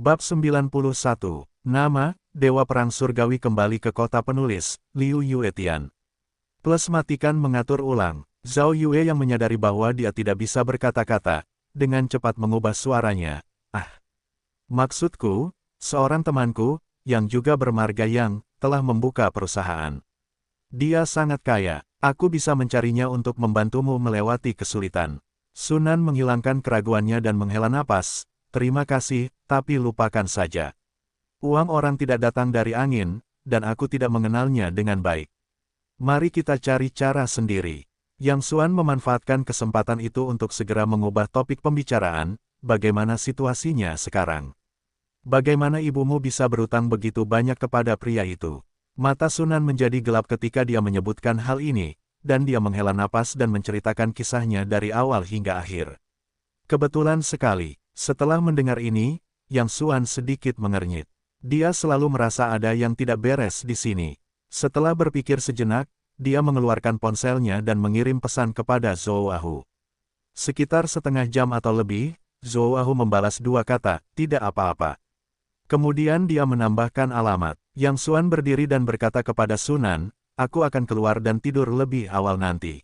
Bab 91. Nama, Dewa Perang Surgawi kembali ke kota penulis, Liu Yuetian. Plus matikan mengatur ulang. Zhao Yue yang menyadari bahwa dia tidak bisa berkata-kata, dengan cepat mengubah suaranya. Maksudku, seorang temanku, yang juga bermarga yang, telah membuka perusahaan. Dia sangat kaya, aku bisa mencarinya untuk membantumu melewati kesulitan. Sunan menghilangkan keraguannya dan menghela napas. Terima kasih, tapi lupakan saja. Uang orang tidak datang dari angin, dan aku tidak mengenalnya dengan baik. Mari kita cari cara sendiri. Yang Xuan memanfaatkan kesempatan itu untuk segera mengubah topik pembicaraan, bagaimana situasinya sekarang. Bagaimana ibumu bisa berutang begitu banyak kepada pria itu? Mata Sunan menjadi gelap ketika dia menyebutkan hal ini, dan dia menghela napas dan menceritakan kisahnya dari awal hingga akhir. Kebetulan sekali. Setelah mendengar ini, Yang Xuan sedikit mengernyit. Dia selalu merasa ada yang tidak beres di sini. Setelah berpikir sejenak, dia mengeluarkan ponselnya dan mengirim pesan kepada Zhou Ahu. Sekitar setengah jam atau lebih, Zhou Ahu membalas dua kata, tidak apa-apa. Kemudian dia menambahkan alamat. Yang Xuan berdiri dan berkata kepada Sunan, aku akan keluar dan tidur lebih awal nanti.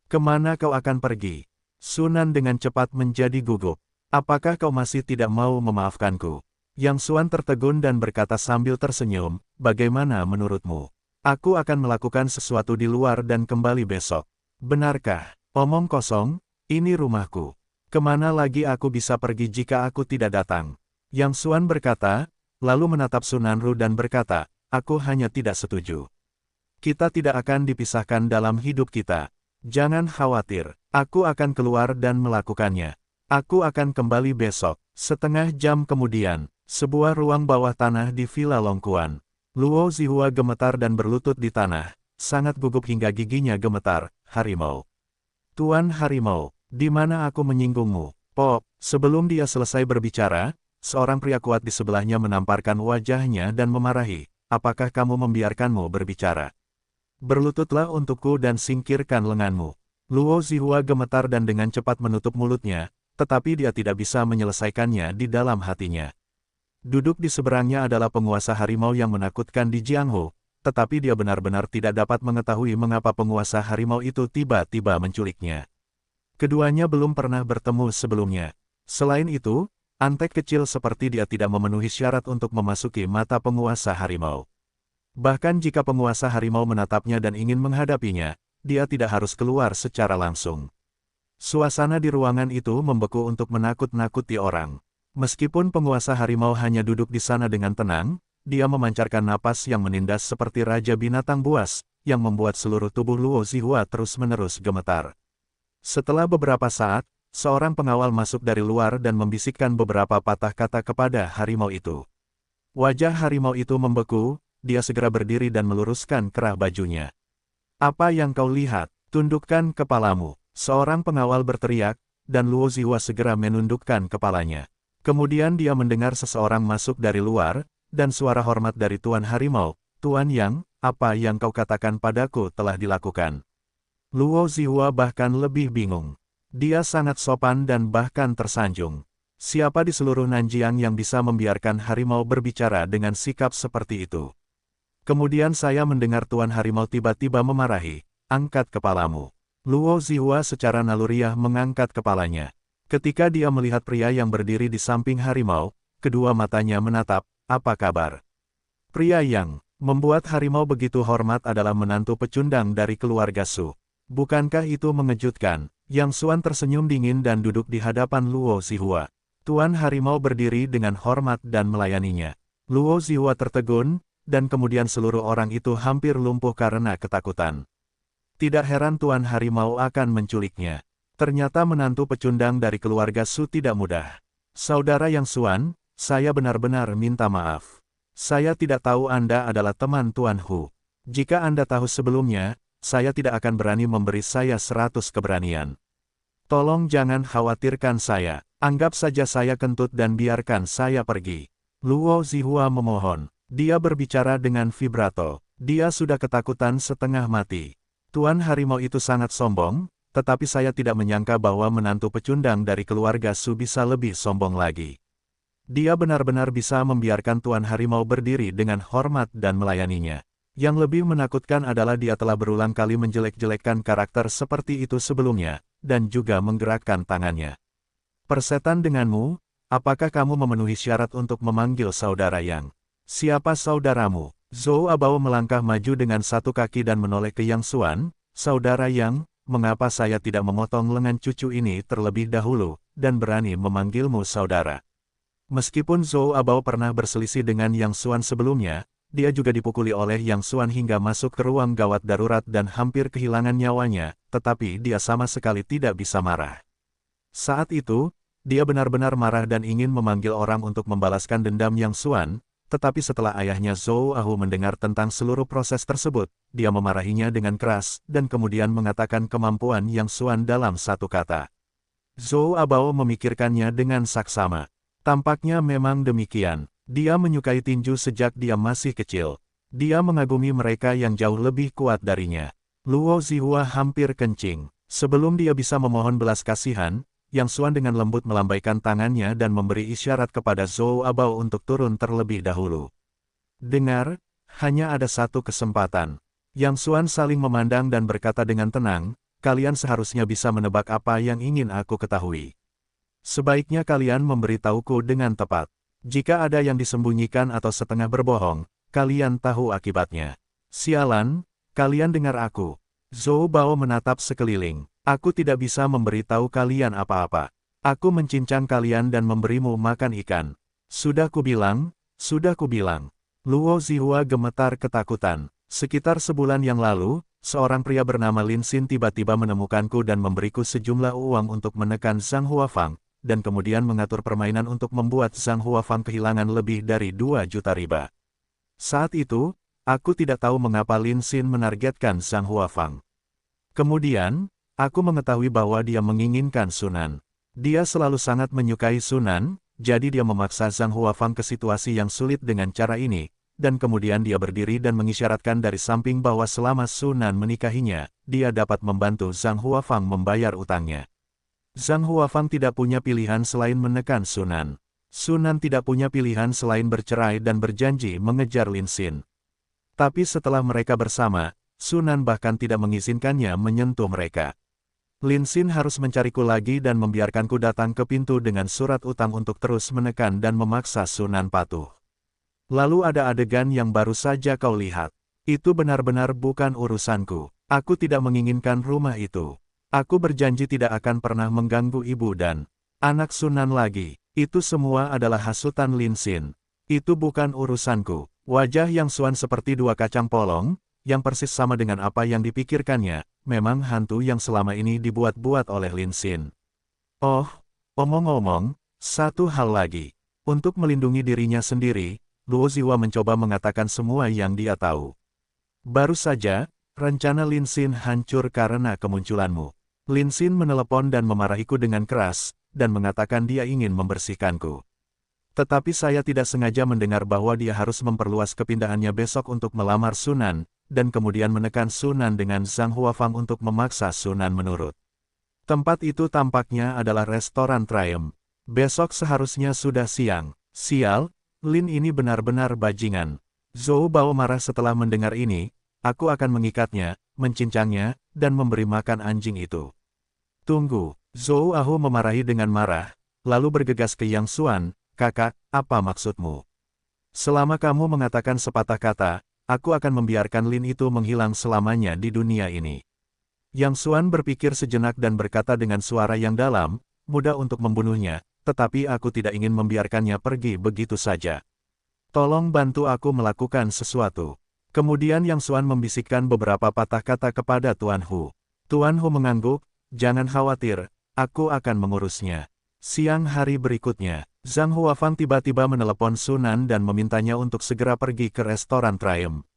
Kemana kau akan pergi? Sunan dengan cepat menjadi gugup. Apakah kau masih tidak mau memaafkanku? Yang Xuan tertegun dan berkata sambil tersenyum, bagaimana menurutmu? Aku akan melakukan sesuatu di luar dan kembali besok. Benarkah? Omong kosong, ini rumahku. Kemana lagi aku bisa pergi jika aku tidak datang? Yang Xuan berkata, lalu menatap Sunanru dan berkata, aku hanya tidak setuju. Kita tidak akan dipisahkan dalam hidup kita. Jangan khawatir, aku akan keluar dan melakukannya. Aku akan kembali besok. Setengah jam kemudian, sebuah ruang bawah tanah di Villa Longquan. Luo Zihua gemetar dan berlutut di tanah, sangat gugup hingga giginya gemetar. Harimau. Tuan Harimau, di mana aku menyinggungmu? Pop, sebelum dia selesai berbicara, seorang pria kuat di sebelahnya menamparkan wajahnya dan memarahi, apakah kamu membiarkanmu berbicara? Berlututlah untukku dan singkirkan lenganmu. Luo Zihua gemetar dan dengan cepat menutup mulutnya, tetapi dia tidak bisa menyelesaikannya di dalam hatinya. Duduk di seberangnya adalah penguasa harimau yang menakutkan di Jianghu, tetapi dia benar-benar tidak dapat mengetahui mengapa penguasa harimau itu tiba-tiba menculiknya. Keduanya belum pernah bertemu sebelumnya. Selain itu, antek kecil seperti dia tidak memenuhi syarat untuk memasuki mata penguasa harimau. Bahkan jika penguasa harimau menatapnya dan ingin menghadapinya, dia tidak harus keluar secara langsung. Suasana di ruangan itu membeku untuk menakut-nakuti orang. Meskipun penguasa harimau hanya duduk di sana dengan tenang, dia memancarkan napas yang menindas seperti raja binatang buas, yang membuat seluruh tubuh Luo Zihua terus-menerus gemetar. Setelah beberapa saat, seorang pengawal masuk dari luar dan membisikkan beberapa patah kata kepada harimau itu. Wajah harimau itu membeku, dia segera berdiri dan meluruskan kerah bajunya. Apa yang kau lihat? Tundukkan kepalamu. Seorang pengawal berteriak, dan Luo Zihua segera menundukkan kepalanya. Kemudian dia mendengar seseorang masuk dari luar, dan suara hormat dari Tuan Harimau, Tuan Yang, apa yang kau katakan padaku telah dilakukan. Luo Zihua bahkan lebih bingung. Dia sangat sopan dan bahkan tersanjung. Siapa di seluruh Nanjiang yang bisa membiarkan harimau berbicara dengan sikap seperti itu? Kemudian saya mendengar Tuan Harimau tiba-tiba memarahi, angkat kepalamu. Luo Zihua secara naluriah mengangkat kepalanya. Ketika dia melihat pria yang berdiri di samping harimau, kedua matanya menatap, apa kabar? Pria yang membuat harimau begitu hormat adalah menantu pecundang dari keluarga Su. Bukankah itu mengejutkan? Yang Xuan tersenyum dingin dan duduk di hadapan Luo Zihua. Tuan Harimau berdiri dengan hormat dan melayaninya. Luo Zihua tertegun, dan kemudian seluruh orang itu hampir lumpuh karena ketakutan. Tidak heran Tuan Harimau akan menculiknya. Ternyata menantu pecundang dari keluarga Su tidak mudah. Saudara Yang Xuan, saya benar-benar minta maaf. Saya tidak tahu Anda adalah teman Tuan Hu. Jika Anda tahu sebelumnya, saya tidak akan berani memberi saya 100 keberanian. Tolong jangan khawatirkan saya. Anggap saja saya kentut dan biarkan saya pergi. Luo Zihua memohon. Dia berbicara dengan vibrato. Dia sudah ketakutan setengah mati. Tuan Harimau itu sangat sombong, tetapi saya tidak menyangka bahwa menantu pecundang dari keluarga Su bisa lebih sombong lagi. Dia benar-benar bisa membiarkan Tuan Harimau berdiri dengan hormat dan melayaninya. Yang lebih menakutkan adalah dia telah berulang kali menjelek-jelekkan karakter seperti itu sebelumnya, dan juga menggerakkan tangannya. Persetan denganmu, apakah kamu memenuhi syarat untuk memanggil saudara Yang? Siapa saudaramu? Zhou Abao melangkah maju dengan satu kaki dan menoleh ke Yang Xuan. Saudara Yang, mengapa saya tidak memotong lengan cucu ini terlebih dahulu, dan berani memanggilmu saudara? Meskipun Zhou Abao pernah berselisih dengan Yang Xuan sebelumnya, dia juga dipukuli oleh Yang Xuan hingga masuk ke ruang gawat darurat dan hampir kehilangan nyawanya, tetapi dia sama sekali tidak bisa marah. Saat itu, dia benar-benar marah dan ingin memanggil orang untuk membalaskan dendam Yang Xuan, tetapi setelah ayahnya Zhou Ahu mendengar tentang seluruh proses tersebut, dia memarahinya dengan keras, dan kemudian mengatakan kemampuan Yang Xuan dalam satu kata. Zhou Abao memikirkannya dengan saksama. Tampaknya memang demikian. Dia menyukai tinju sejak dia masih kecil. Dia mengagumi mereka yang jauh lebih kuat darinya. Luo Zihua hampir kencing. Sebelum dia bisa memohon belas kasihan, Yang Xuan dengan lembut melambaikan tangannya dan memberi isyarat kepada Zhou Abao untuk turun terlebih dahulu. Dengar, hanya ada satu kesempatan. Yang Xuan saling memandang dan berkata dengan tenang, kalian seharusnya bisa menebak apa yang ingin aku ketahui. Sebaiknya kalian memberitahuku dengan tepat. Jika ada yang disembunyikan atau setengah berbohong, kalian tahu akibatnya. Sialan, kalian dengar aku. Zhou Bao menatap sekeliling. Aku tidak bisa memberitahu kalian apa-apa. Aku mencincang kalian dan memberimu makan ikan. Sudah kubilang, sudah kubilang. Luo Zihua gemetar ketakutan. Sekitar sebulan yang lalu, seorang pria bernama Lin Xin tiba-tiba menemukanku dan memberiku sejumlah uang untuk menekan Zhang Huafang, dan kemudian mengatur permainan untuk membuat Zhang Huafang kehilangan lebih dari 2 juta riba. Saat itu, aku tidak tahu mengapa Lin Xin menargetkan Zhang Huafang. Kemudian, aku mengetahui bahwa dia menginginkan Sunan. Dia selalu sangat menyukai Sunan, jadi dia memaksa Zhang Huafang ke situasi yang sulit dengan cara ini, dan kemudian dia berdiri dan mengisyaratkan dari samping bahwa selama Sunan menikahinya, dia dapat membantu Zhang Huafang membayar utangnya. Zhang Huafang tidak punya pilihan selain menekan Sunan. Sunan tidak punya pilihan selain bercerai dan berjanji mengejar Lin Xin. Tapi setelah mereka bersama, Sunan bahkan tidak mengizinkannya menyentuh mereka. Lin Xin harus mencariku lagi dan membiarkanku datang ke pintu dengan surat utang untuk terus menekan dan memaksa Sunan patuh. Lalu ada adegan yang baru saja kau lihat. Itu benar-benar bukan urusanku. Aku tidak menginginkan rumah itu. Aku berjanji tidak akan pernah mengganggu ibu dan anak Sunan lagi. Itu semua adalah hasutan Lin Xin. Itu bukan urusanku. Wajah Yang Xuan seperti dua kacang polong, yang persis sama dengan apa yang dipikirkannya, memang hantu yang selama ini dibuat-buat oleh Lin Xin. Oh, omong-omong, satu hal lagi. Untuk melindungi dirinya sendiri, Luo Zihua mencoba mengatakan semua yang dia tahu. Baru saja, rencana Lin Xin hancur karena kemunculanmu. Lin Xin menelepon dan memarahiku dengan keras, dan mengatakan dia ingin membersihkanku. Tetapi saya tidak sengaja mendengar bahwa dia harus memperluas kepindahannya besok untuk melamar Sunan, dan kemudian menekan Sunan dengan Zhang Huafang untuk memaksa Sunan menurut. Tempat itu tampaknya adalah restoran Triumph. Besok seharusnya sudah siang. Sial, Lin ini benar-benar bajingan. Zhou Bao marah setelah mendengar ini, aku akan mengikatnya, mencincangnya, dan memberi makan anjing itu. Tunggu, Zhou Ahu memarahi dengan marah, lalu bergegas ke Yang Xuan, kakak, apa maksudmu? Selama kamu mengatakan sepatah kata, aku akan membiarkan Lin itu menghilang selamanya di dunia ini. Yang Xuan berpikir sejenak dan berkata dengan suara yang dalam, mudah untuk membunuhnya, tetapi aku tidak ingin membiarkannya pergi begitu saja. Tolong bantu aku melakukan sesuatu. Kemudian Yang Xuan membisikkan beberapa patah kata kepada Tuan Hu. Tuan Hu mengangguk, jangan khawatir, aku akan mengurusnya. Siang hari berikutnya, Zhang Huafang tiba-tiba menelepon Sunan dan memintanya untuk segera pergi ke restoran Triumph.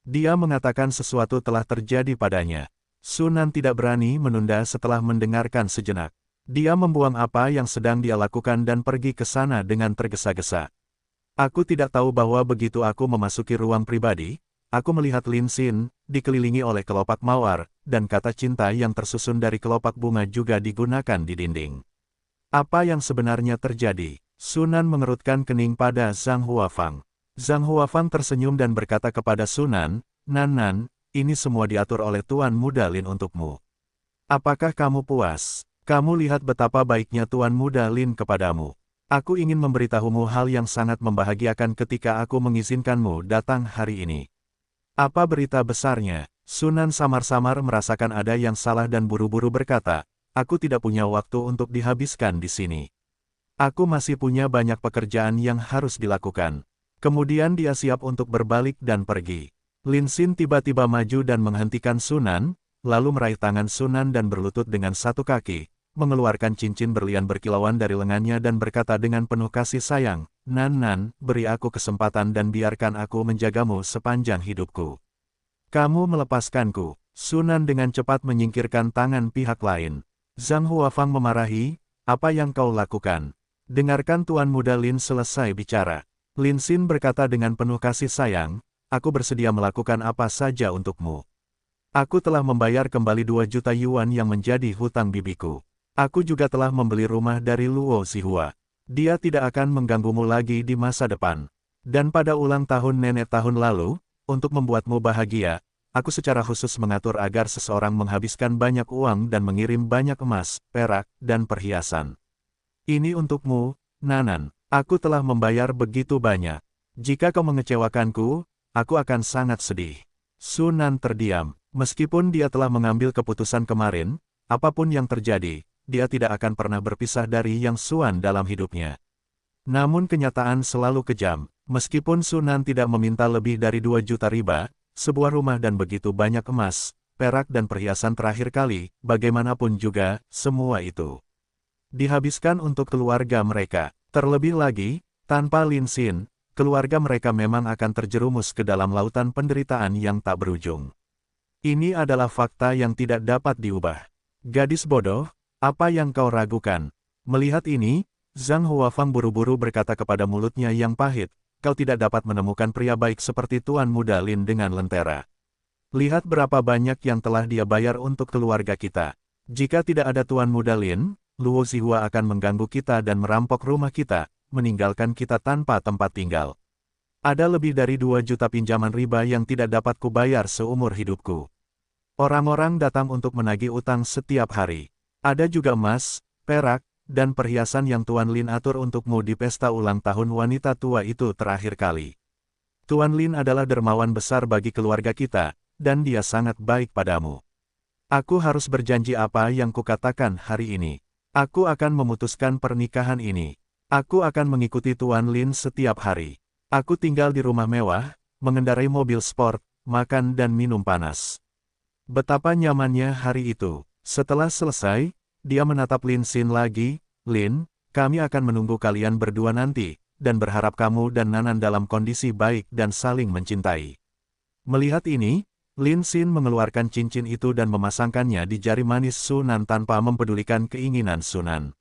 Dia mengatakan sesuatu telah terjadi padanya. Sunan tidak berani menunda setelah mendengarkan sejenak. Dia membuang apa yang sedang dia lakukan dan pergi ke sana dengan tergesa-gesa. Aku tidak tahu bahwa begitu aku memasuki ruang pribadi, aku melihat Lin Xin, dikelilingi oleh kelopak mawar, dan kata cinta yang tersusun dari kelopak bunga juga digunakan di dinding. Apa yang sebenarnya terjadi? Sunan mengerutkan kening pada Zhang Huafang. Zhang Huafang tersenyum dan berkata kepada Sunan, Nan, ini semua diatur oleh Tuan Muda Lin untukmu. Apakah kamu puas? Kamu lihat betapa baiknya Tuan Muda Lin kepadamu. Aku ingin memberitahumu hal yang sangat membahagiakan ketika aku mengizinkanmu datang hari ini. Apa berita besarnya? Sunan samar-samar merasakan ada yang salah dan buru-buru berkata, aku tidak punya waktu untuk dihabiskan di sini. Aku masih punya banyak pekerjaan yang harus dilakukan. Kemudian dia siap untuk berbalik dan pergi. Lin Xin tiba-tiba maju dan menghentikan Sunan, lalu meraih tangan Sunan dan berlutut dengan satu kaki, mengeluarkan cincin berlian berkilauan dari lengannya dan berkata dengan penuh kasih sayang, Nan, beri aku kesempatan dan biarkan aku menjagamu sepanjang hidupku. Kamu melepaskanku. Sunan dengan cepat menyingkirkan tangan pihak lain. Zhang Huafang memarahi, apa yang kau lakukan? Dengarkan Tuan Muda Lin selesai bicara. Lin Xin berkata dengan penuh kasih sayang, aku bersedia melakukan apa saja untukmu. Aku telah membayar kembali 2 juta yuan yang menjadi hutang bibiku. Aku juga telah membeli rumah dari Luo Zihua. Dia tidak akan mengganggumu lagi di masa depan. Dan pada ulang tahun nenek tahun lalu, untuk membuatmu bahagia, aku secara khusus mengatur agar seseorang menghabiskan banyak uang dan mengirim banyak emas, perak, dan perhiasan. Ini untukmu, Nanan. Aku telah membayar begitu banyak. Jika kau mengecewakanku, aku akan sangat sedih. Sunan terdiam. Meskipun dia telah mengambil keputusan kemarin, apapun yang terjadi, dia tidak akan pernah berpisah dari Yang Xuan dalam hidupnya. Namun kenyataan selalu kejam. Meskipun Sunan tidak meminta lebih dari 2 juta riba, sebuah rumah dan begitu banyak emas, perak dan perhiasan terakhir kali, bagaimanapun juga, semua itu dihabiskan untuk keluarga mereka. Terlebih lagi, tanpa Lin Xin, keluarga mereka memang akan terjerumus ke dalam lautan penderitaan yang tak berujung. Ini adalah fakta yang tidak dapat diubah. Gadis bodoh, apa yang kau ragukan? Melihat ini, Zhang Huafang buru-buru berkata kepada mulutnya yang pahit, kau tidak dapat menemukan pria baik seperti Tuan Muda Lin dengan lentera. Lihat berapa banyak yang telah dia bayar untuk keluarga kita. Jika tidak ada Tuan Muda Lin, Luo Zihua akan mengganggu kita dan merampok rumah kita, meninggalkan kita tanpa tempat tinggal. Ada lebih dari 2 juta pinjaman riba yang tidak dapat kubayar seumur hidupku. Orang-orang datang untuk menagih utang setiap hari. Ada juga emas, perak, dan perhiasan yang Tuan Lin atur untukmu di pesta ulang tahun wanita tua itu terakhir kali. Tuan Lin adalah dermawan besar bagi keluarga kita, dan dia sangat baik padamu. Aku harus berjanji apa yang kukatakan hari ini. Aku akan memutuskan pernikahan ini. Aku akan mengikuti Tuan Lin setiap hari. Aku tinggal di rumah mewah, mengendarai mobil sport, makan dan minum panas. Betapa nyamannya hari itu. Setelah selesai, dia menatap Lin Xin lagi, Lin, kami akan menunggu kalian berdua nanti, dan berharap kamu dan Nanan dalam kondisi baik dan saling mencintai. Melihat ini, Lin Xin mengeluarkan cincin itu dan memasangkannya di jari manis Sunan tanpa mempedulikan keinginan Sunan.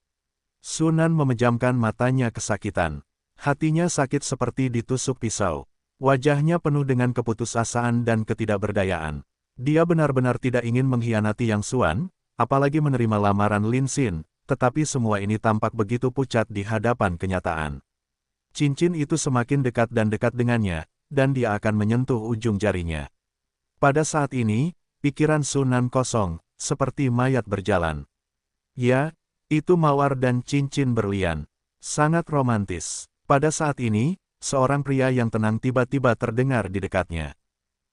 Sunan memejamkan matanya kesakitan. Hatinya sakit seperti ditusuk pisau. Wajahnya penuh dengan keputusasaan dan ketidakberdayaan. Dia benar-benar tidak ingin mengkhianati Yang Xuan, apalagi menerima lamaran Lin Xin, tetapi semua ini tampak begitu pucat di hadapan kenyataan. Cincin itu semakin dekat dan dekat dengannya, dan dia akan menyentuh ujung jarinya. Pada saat ini, pikiran Sunan kosong, seperti mayat berjalan. Ya, itu mawar dan cincin berlian. Sangat romantis. Pada saat ini, seorang pria yang tenang tiba-tiba terdengar di dekatnya.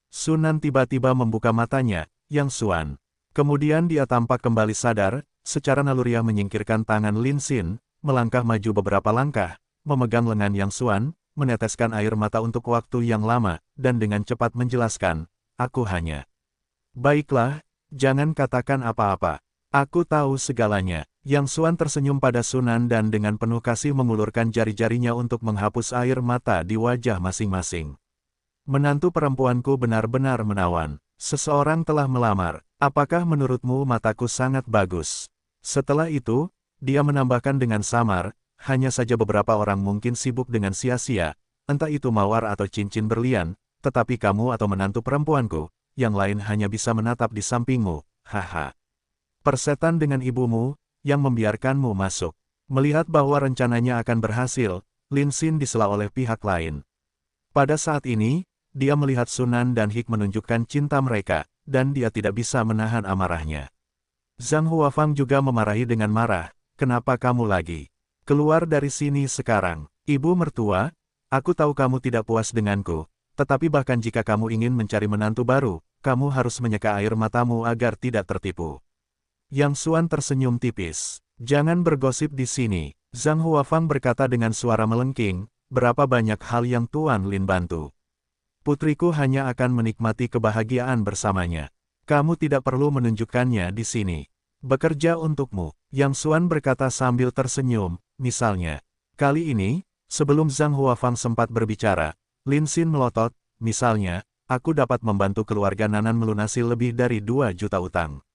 Sunan tiba-tiba membuka matanya, Yang Xuan. Kemudian dia tampak kembali sadar, secara naluriah menyingkirkan tangan Lin Xin, melangkah maju beberapa langkah, memegang lengan Yang Xuan, meneteskan air mata untuk waktu yang lama, dan dengan cepat menjelaskan, aku hanya. Baiklah, jangan katakan apa-apa. Aku tahu segalanya. Yang Xuan tersenyum pada Sunan dan dengan penuh kasih mengulurkan jari-jarinya untuk menghapus air mata di wajah masing-masing. Menantu perempuanku benar-benar menawan. Seseorang telah melamar. Apakah menurutmu mataku sangat bagus? Setelah itu, dia menambahkan dengan samar, hanya saja beberapa orang mungkin sibuk dengan sia-sia, entah itu mawar atau cincin berlian, tetapi kamu atau menantu perempuanku, yang lain hanya bisa menatap di sampingmu, haha. Persetan dengan ibumu, yang membiarkanmu masuk. Melihat bahwa rencananya akan berhasil, Lin Xin disela oleh pihak lain. Pada saat ini, dia melihat Sunan dan Hik menunjukkan cinta mereka, dan dia tidak bisa menahan amarahnya. Zhang Huafang juga memarahi dengan marah, "Kenapa kamu lagi? Keluar dari sini sekarang." "Ibu mertua, aku tahu kamu tidak puas denganku, tetapi bahkan jika kamu ingin mencari menantu baru, kamu harus menyeka air matamu agar tidak tertipu." Yang Xuan tersenyum tipis. "Jangan bergosip di sini." Zhang Huafang berkata dengan suara melengking, "Berapa banyak hal yang Tuan Lin bantu. Putriku hanya akan menikmati kebahagiaan bersamanya. Kamu tidak perlu menunjukkannya di sini. Bekerja untukmu." Yang Xuan berkata sambil tersenyum, "Misalnya, kali ini, sebelum Zhang Huafang sempat berbicara, Lin Xin melotot, misalnya, aku dapat membantu keluarga Nanan melunasi lebih dari 2 juta utang.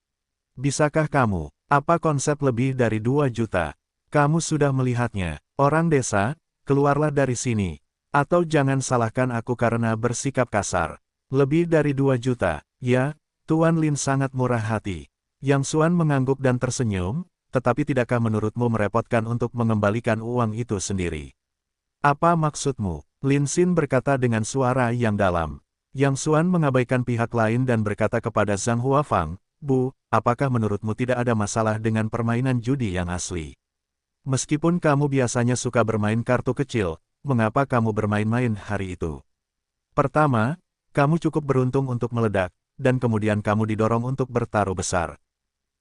Bisakah kamu? Apa konsep lebih dari 2 juta? Kamu sudah melihatnya. Orang desa, keluarlah dari sini. Atau jangan salahkan aku karena bersikap kasar. Lebih dari 2 juta, ya, Tuan Lin sangat murah hati." Yang Xuan mengangguk dan tersenyum, "Tetapi tidakkah menurutmu merepotkan untuk mengembalikan uang itu sendiri?" "Apa maksudmu?" Lin Xin berkata dengan suara yang dalam. Yang Xuan mengabaikan pihak lain dan berkata kepada Zhang Huafang, "Bu, apakah menurutmu tidak ada masalah dengan permainan judi yang asli? Meskipun kamu biasanya suka bermain kartu kecil, mengapa kamu bermain-main hari itu? Pertama, kamu cukup beruntung untuk meledak, dan kemudian kamu didorong untuk bertaruh besar.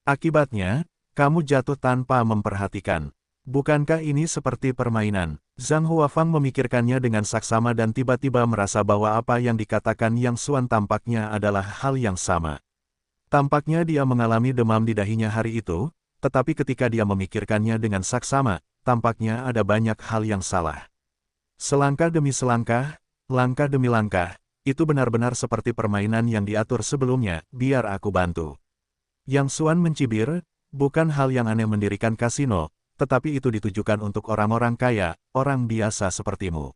Akibatnya, kamu jatuh tanpa memperhatikan. Bukankah ini seperti permainan?" Zhang Huafang memikirkannya dengan saksama dan tiba-tiba merasa bahwa apa yang dikatakan Yang Xuan tampaknya adalah hal yang sama. Tampaknya dia mengalami demam di dahinya hari itu, tetapi ketika dia memikirkannya dengan saksama, tampaknya ada banyak hal yang salah. Selangkah demi selangkah, langkah demi langkah, itu benar-benar seperti permainan yang diatur sebelumnya, "Biar aku bantu." Yang Xuan mencibir, "Bukan hal yang aneh mendirikan kasino, tetapi itu ditujukan untuk orang-orang kaya, orang biasa sepertimu.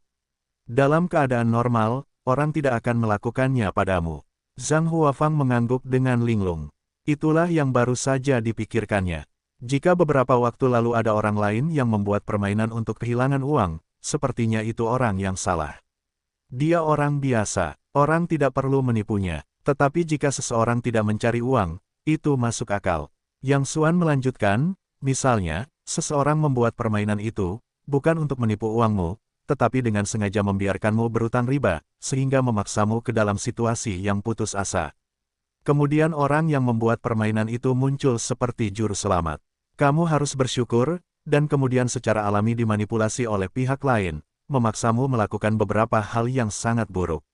Dalam keadaan normal, orang tidak akan melakukannya padamu." Zhang Huafang mengangguk dengan linglung. Itulah yang baru saja dipikirkannya. Jika beberapa waktu lalu ada orang lain yang membuat permainan untuk kehilangan uang, sepertinya itu orang yang salah. Dia orang biasa, orang tidak perlu menipunya. Tetapi jika seseorang tidak mencari uang, itu masuk akal. Yang Xuan melanjutkan, "Misalnya, seseorang membuat permainan itu, bukan untuk menipu uangmu, tetapi dengan sengaja membiarkanmu berutang riba, sehingga memaksamu ke dalam situasi yang putus asa. Kemudian orang yang membuat permainan itu muncul seperti juru selamat. Kamu harus bersyukur, dan kemudian secara alami dimanipulasi oleh pihak lain, memaksamu melakukan beberapa hal yang sangat buruk.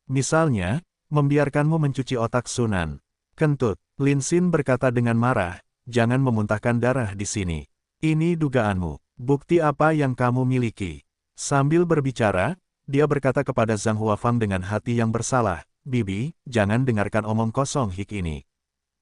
Misalnya, membiarkanmu mencuci otak Sunan." "Kentut," Lin Xin berkata dengan marah, "jangan memuntahkan darah di sini. Ini dugaanmu. Bukti apa yang kamu miliki?" Sambil berbicara, dia berkata kepada Zhang Huafang dengan hati yang bersalah, "Bibi, jangan dengarkan omong kosong Hik ini.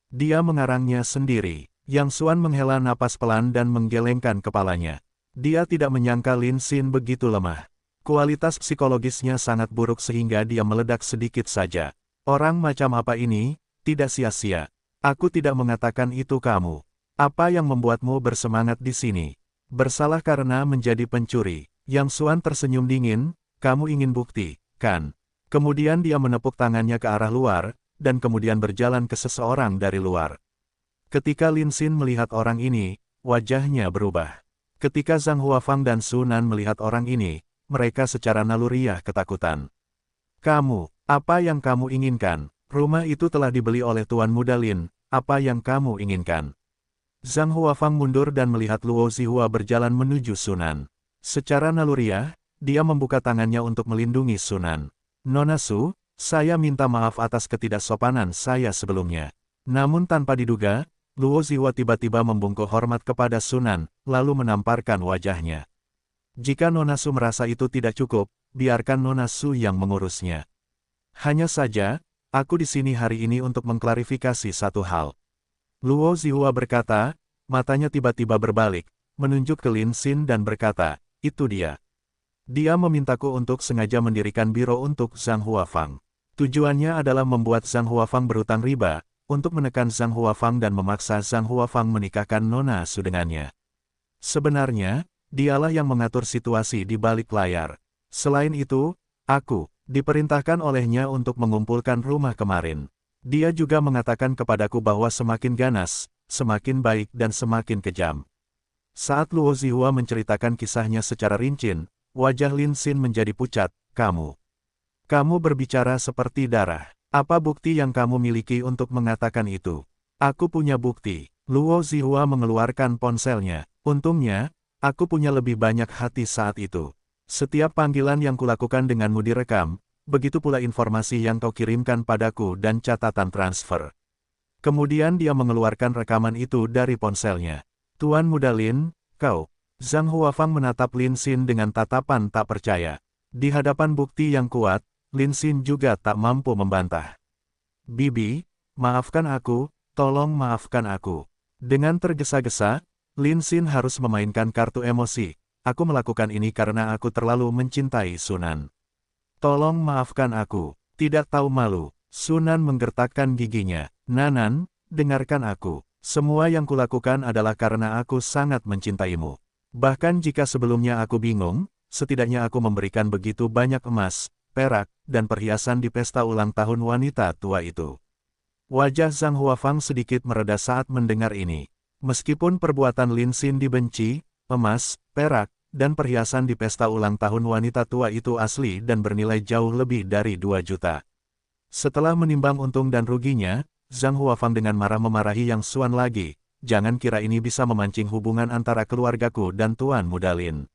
Dia mengarangnya sendiri." Yang Xuan menghela napas pelan dan menggelengkan kepalanya. Dia tidak menyangka Lin Xin begitu lemah. Kualitas psikologisnya sangat buruk sehingga dia meledak sedikit saja. "Orang macam apa ini? Tidak sia-sia. Aku tidak mengatakan itu kamu. Apa yang membuatmu bersemangat di sini? Bersalah karena menjadi pencuri." Yang Xuan tersenyum dingin, "Kamu ingin bukti, kan?" Kemudian dia menepuk tangannya ke arah luar, dan kemudian berjalan ke seseorang dari luar. Ketika Lin Xin melihat orang ini, wajahnya berubah. Ketika Zhang Huafang dan Sunan melihat orang ini, mereka secara naluriah ketakutan. "Kamu, apa yang kamu inginkan? Rumah itu telah dibeli oleh Tuan Muda Lin, apa yang kamu inginkan?" Zhang Huafang mundur dan melihat Luo Zihua berjalan menuju Sunan. Secara naluriah, dia membuka tangannya untuk melindungi Sunan. "Nona Su, saya minta maaf atas ketidaksopanan saya sebelumnya." Namun tanpa diduga, Luo Zihua tiba-tiba membungkuk hormat kepada Sunan, lalu menamparkan wajahnya. "Jika Nona Su merasa itu tidak cukup, biarkan Nona Su yang mengurusnya. Hanya saja, aku di sini hari ini untuk mengklarifikasi satu hal." Luo Zihua berkata, matanya tiba-tiba berbalik, menunjuk ke Lin Xin dan berkata, "Itu dia. Dia memintaku untuk sengaja mendirikan biro untuk Zhang Huafang. Tujuannya adalah membuat Zhang Huafang berutang riba, untuk menekan Zhang Huafang dan memaksa Zhang Huafang menikahkan Nona Su dengannya." Sebenarnya, dialah yang mengatur situasi di balik layar. Selain itu, aku diperintahkan olehnya untuk mengumpulkan rumah kemarin. Dia juga mengatakan kepadaku bahwa semakin ganas, semakin baik dan semakin kejam. Saat Luo Zihua menceritakan kisahnya secara rinci, wajah Lin Xin menjadi pucat. Kamu berbicara seperti darah. Apa bukti yang kamu miliki untuk mengatakan itu? Aku punya bukti. Luo Zihua mengeluarkan ponselnya. Untungnya, aku punya lebih banyak hati saat itu. Setiap panggilan yang kulakukan denganmu direkam, begitu pula informasi yang kau kirimkan padaku dan catatan transfer. Kemudian dia mengeluarkan rekaman itu dari ponselnya. Tuan Muda Lin, kau. Zhang Huafang menatap Lin Xin dengan tatapan tak percaya. Di hadapan bukti yang kuat, Lin Xin juga tak mampu membantah. Bibi, maafkan aku, tolong maafkan aku. Dengan tergesa-gesa, Lin Xin harus memainkan kartu emosi. Aku melakukan ini karena aku terlalu mencintai Sunan. Tolong maafkan aku, tidak tahu malu. Sunan menggertakkan giginya. Nanan, dengarkan aku. Semua yang kulakukan adalah karena aku sangat mencintaimu. Bahkan jika sebelumnya aku bingung, setidaknya aku memberikan begitu banyak emas, perak, dan perhiasan di pesta ulang tahun wanita tua itu. Wajah Zhang Huafang sedikit mereda saat mendengar ini. Meskipun perbuatan Lin Xin dibenci, emas, perak, dan perhiasan di pesta ulang tahun wanita tua itu asli dan bernilai jauh lebih dari 2 juta. Setelah menimbang untung dan ruginya, Zhang Huafang dengan marah memarahi Yang Xuan lagi. Jangan kira ini bisa memancing hubungan antara keluargaku dan Tuan Muda Lin.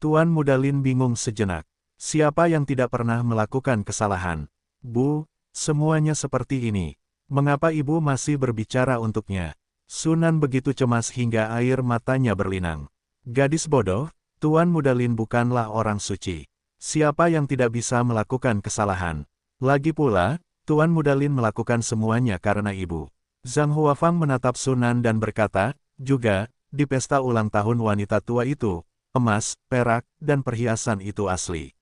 Tuan Muda Lin bingung sejenak. Siapa yang tidak pernah melakukan kesalahan? Bu, semuanya seperti ini. Mengapa ibu masih berbicara untuknya? Sunan begitu cemas hingga air matanya berlinang. Gadis bodoh, Tuan Muda Lin bukanlah orang suci. Siapa yang tidak bisa melakukan kesalahan? Lagi pula, Tuan Muda Lin melakukan semuanya karena ibu. Zhang Huafang menatap Sunan dan berkata, juga, di pesta ulang tahun wanita tua itu, emas, perak, dan perhiasan itu asli.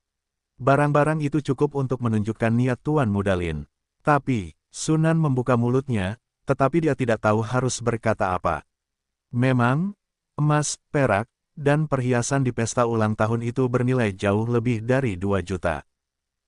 Barang-barang itu cukup untuk menunjukkan niat Tuan Muda Lin. Tapi, Sunan membuka mulutnya, tetapi dia tidak tahu harus berkata apa. Memang, emas, perak, dan perhiasan di pesta ulang tahun itu bernilai jauh lebih dari 2 juta.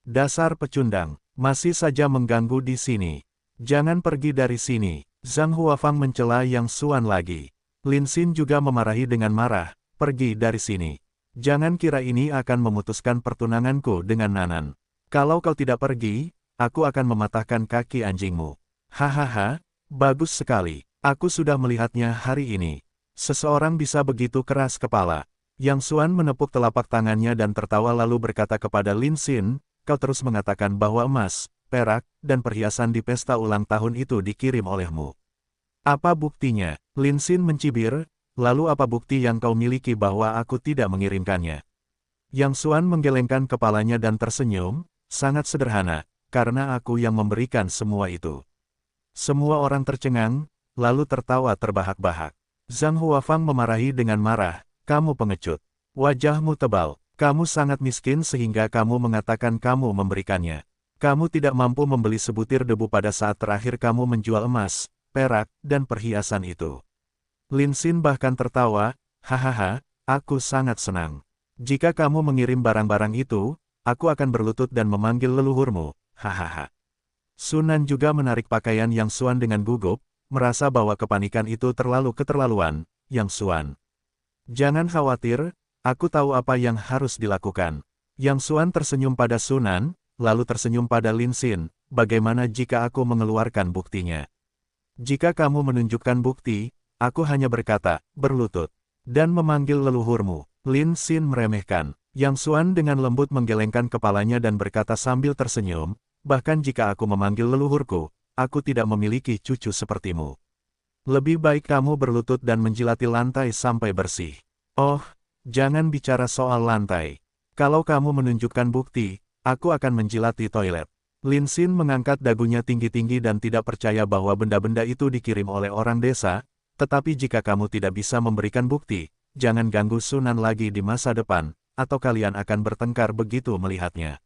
Dasar pecundang, masih saja mengganggu di sini. Jangan pergi dari sini. Zhang Huafang mencela Yang Xuan lagi. Lin Xin juga memarahi dengan marah, pergi dari sini. Jangan kira ini akan memutuskan pertunanganku dengan Nanan. Kalau kau tidak pergi, aku akan mematahkan kaki anjingmu. Hahaha, bagus sekali. Aku sudah melihatnya hari ini. Seseorang bisa begitu keras kepala. Yang Xuan menepuk telapak tangannya dan tertawa lalu berkata kepada Lin Xin, kau terus mengatakan bahwa emas, perak, dan perhiasan di pesta ulang tahun itu dikirim olehmu. Apa buktinya? Lin Xin mencibir. Lalu apa bukti yang kau miliki bahwa aku tidak mengirimkannya? Yang Xuan menggelengkan kepalanya dan tersenyum, sangat sederhana, karena aku yang memberikan semua itu. Semua orang tercengang, lalu tertawa terbahak-bahak. Zhang Huafang memarahi dengan marah, kamu pengecut. Wajahmu tebal, kamu sangat miskin sehingga kamu mengatakan kamu memberikannya. Kamu tidak mampu membeli sebutir debu pada saat terakhir kamu menjual emas, perak, dan perhiasan itu. Lin Xin bahkan tertawa, hahaha, aku sangat senang. Jika kamu mengirim barang-barang itu, aku akan berlutut dan memanggil leluhurmu, hahaha. Sunan juga menarik pakaian Yang Xuan dengan gugup, merasa bahwa kepanikan itu terlalu keterlaluan. Yang Xuan, jangan khawatir, aku tahu apa yang harus dilakukan. Yang Xuan tersenyum pada Sunan, lalu tersenyum pada Lin Xin, bagaimana jika aku mengeluarkan buktinya? Jika kamu menunjukkan bukti, aku hanya berkata, berlutut, dan memanggil leluhurmu. Lin Xin meremehkan. Yang Xuan dengan lembut menggelengkan kepalanya dan berkata sambil tersenyum, bahkan jika aku memanggil leluhurku, aku tidak memiliki cucu sepertimu. Lebih baik kamu berlutut dan menjilati lantai sampai bersih. Oh, jangan bicara soal lantai. Kalau kamu menunjukkan bukti, aku akan menjilati toilet. Lin Xin mengangkat dagunya tinggi-tinggi dan tidak percaya bahwa benda-benda itu dikirim oleh orang desa, tetapi jika kamu tidak bisa memberikan bukti, jangan ganggu Sunan lagi di masa depan, atau kalian akan bertengkar begitu melihatnya.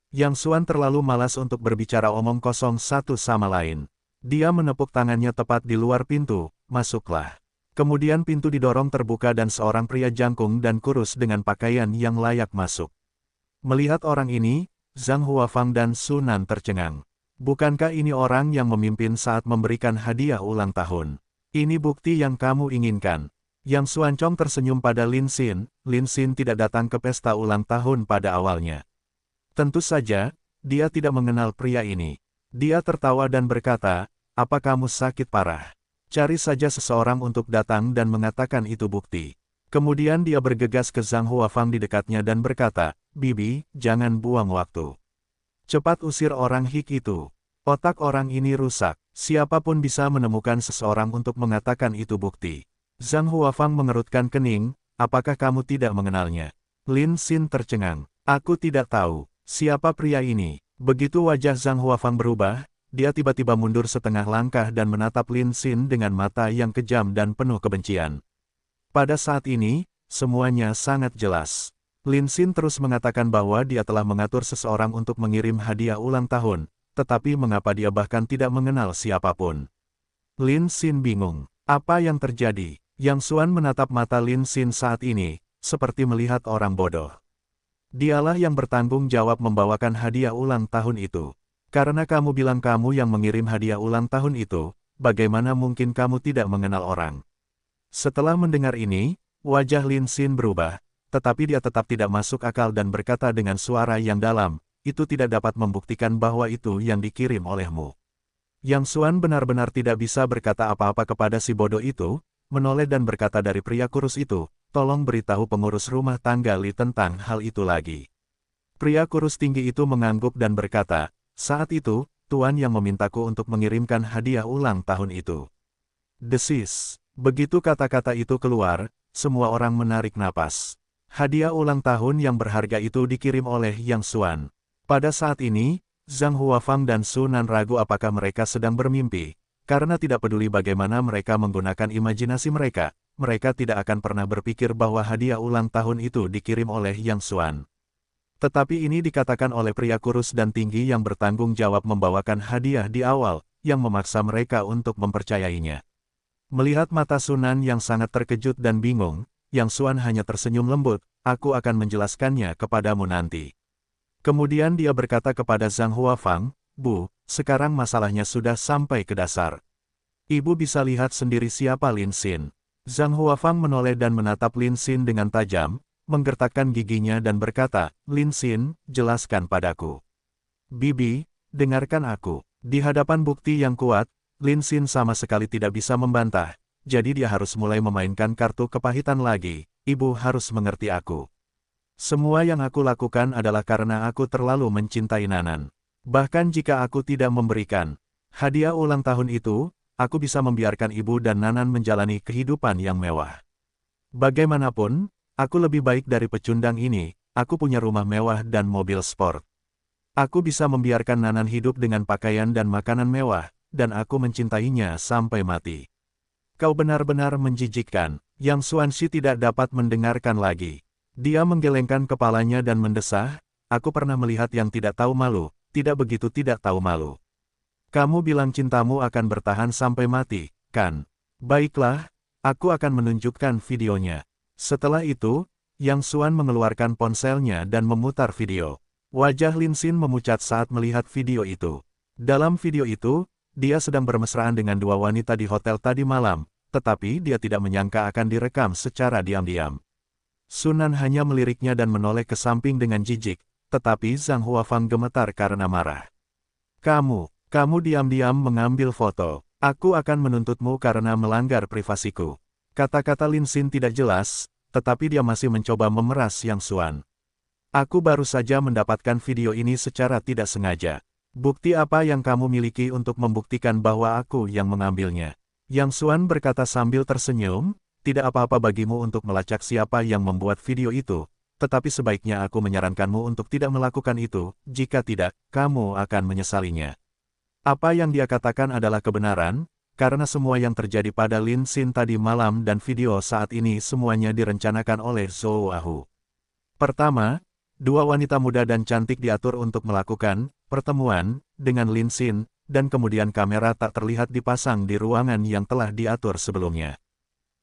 Yang Xuan terlalu malas untuk berbicara omong kosong satu sama lain. Dia menepuk tangannya tepat di luar pintu, masuklah. Kemudian pintu didorong terbuka dan seorang pria jangkung dan kurus dengan pakaian yang layak masuk. Melihat orang ini, Zhang Huafang dan Su Nan tercengang. Bukankah ini orang yang memimpin saat memberikan hadiah ulang tahun? Ini bukti yang kamu inginkan. Yang Xuanchong tersenyum pada Lin Xin. Lin Xin tidak datang ke pesta ulang tahun pada awalnya. Tentu saja, dia tidak mengenal pria ini. Dia tertawa dan berkata, "Apa kamu sakit parah? Cari saja seseorang untuk datang dan mengatakan itu bukti." Kemudian dia bergegas ke Zhang Huafang di dekatnya dan berkata, "Bibi, jangan buang waktu. Cepat usir orang Hik itu. Otak orang ini rusak. Siapapun bisa menemukan seseorang untuk mengatakan itu bukti." Zhang Huafang mengerutkan kening, "Apakah kamu tidak mengenalnya?" Lin Xin tercengang. "Aku tidak tahu. Siapa pria ini?" Begitu wajah Zhang Huafang berubah, dia tiba-tiba mundur setengah langkah dan menatap Lin Xin dengan mata yang kejam dan penuh kebencian. Pada saat ini, semuanya sangat jelas. Lin Xin terus mengatakan bahwa dia telah mengatur seseorang untuk mengirim hadiah ulang tahun, tetapi mengapa dia bahkan tidak mengenal siapapun? Lin Xin bingung. Apa yang terjadi? Yang Xuan menatap mata Lin Xin saat ini, seperti melihat orang bodoh. Dialah yang bertanggung jawab membawakan hadiah ulang tahun itu. Karena kamu bilang kamu yang mengirim hadiah ulang tahun itu, bagaimana mungkin kamu tidak mengenal orang? Setelah mendengar ini, wajah Lin Xin berubah. Tetapi dia tetap tidak masuk akal dan berkata dengan suara yang dalam, "Itu tidak dapat membuktikan bahwa itu yang dikirim olehmu." Yang Xuan benar-benar tidak bisa berkata apa-apa kepada si bodoh itu, menoleh dan berkata dari pria kurus itu, "Tolong beritahu pengurus rumah tangga Li tentang hal itu lagi." Pria kurus tinggi itu mengangguk dan berkata, "Saat itu, Tuan yang memintaku untuk mengirimkan hadiah ulang tahun itu." Desis. Begitu kata-kata itu keluar, semua orang menarik napas. Hadiah ulang tahun yang berharga itu dikirim oleh Yang Xuan. Pada saat ini, Zhang Huafang dan Su Nan ragu apakah mereka sedang bermimpi. Karena tidak peduli bagaimana mereka menggunakan imajinasi mereka, mereka tidak akan pernah berpikir bahwa hadiah ulang tahun itu dikirim oleh Yang Xuan. Tetapi ini dikatakan oleh pria kurus dan tinggi yang bertanggung jawab membawakan hadiah di awal, yang memaksa mereka untuk mempercayainya. Melihat mata Su Nan yang sangat terkejut dan bingung, Yang Xuan hanya tersenyum lembut, "Aku akan menjelaskannya kepadamu nanti." Kemudian dia berkata kepada Zhang Huafang, "Bu, sekarang masalahnya sudah sampai ke dasar. Ibu bisa lihat sendiri siapa Lin Xin." Zhang Huafang menoleh dan menatap Lin Xin dengan tajam, menggertakkan giginya dan berkata, "Lin Xin, jelaskan padaku." "Bibi, dengarkan aku." Di hadapan bukti yang kuat, Lin Xin sama sekali tidak bisa membantah. Jadi dia harus mulai memainkan kartu kepahitan lagi. "Ibu harus mengerti aku. Semua yang aku lakukan adalah karena aku terlalu mencintai Nanan. Bahkan jika aku tidak memberikan hadiah ulang tahun itu, aku bisa membiarkan ibu dan Nanan menjalani kehidupan yang mewah. Bagaimanapun, aku lebih baik dari pecundang ini, aku punya rumah mewah dan mobil sport. Aku bisa membiarkan Nanan hidup dengan pakaian dan makanan mewah, dan aku mencintainya sampai mati." "Kau benar-benar menjijikkan." Yang Xuanxi tidak dapat mendengarkan lagi. Dia menggelengkan kepalanya dan mendesah, "Aku pernah melihat yang tidak tahu malu, tidak begitu tidak tahu malu. Kamu bilang cintamu akan bertahan sampai mati, kan? Baiklah, aku akan menunjukkan videonya." Setelah itu, Yang Xuan mengeluarkan ponselnya dan memutar video. Wajah Lin Xin memucat saat melihat video itu. Dalam video itu, dia sedang bermesraan dengan dua wanita di hotel tadi malam, tetapi dia tidak menyangka akan direkam secara diam-diam. Su Nan hanya meliriknya dan menoleh ke samping dengan jijik, tetapi Zhang Huafang gemetar karena marah. Kamu diam-diam mengambil foto. Aku akan menuntutmu karena melanggar privasiku." Kata-kata Lin Xin tidak jelas, tetapi dia masih mencoba memeras Yang Xuan. "Aku baru saja mendapatkan video ini secara tidak sengaja. Bukti apa yang kamu miliki untuk membuktikan bahwa aku yang mengambilnya?" Yang Xuan berkata sambil tersenyum, "Tidak apa-apa bagimu untuk melacak siapa yang membuat video itu, tetapi sebaiknya aku menyarankanmu untuk tidak melakukan itu, jika tidak, kamu akan menyesalinya." Apa yang dia katakan adalah kebenaran, karena semua yang terjadi pada Lin Xin tadi malam dan video saat ini semuanya direncanakan oleh Zhou Ahu. Pertama, dua wanita muda dan cantik diatur untuk melakukan pertemuan dengan Lin Xin, dan kemudian kamera tak terlihat dipasang di ruangan yang telah diatur sebelumnya.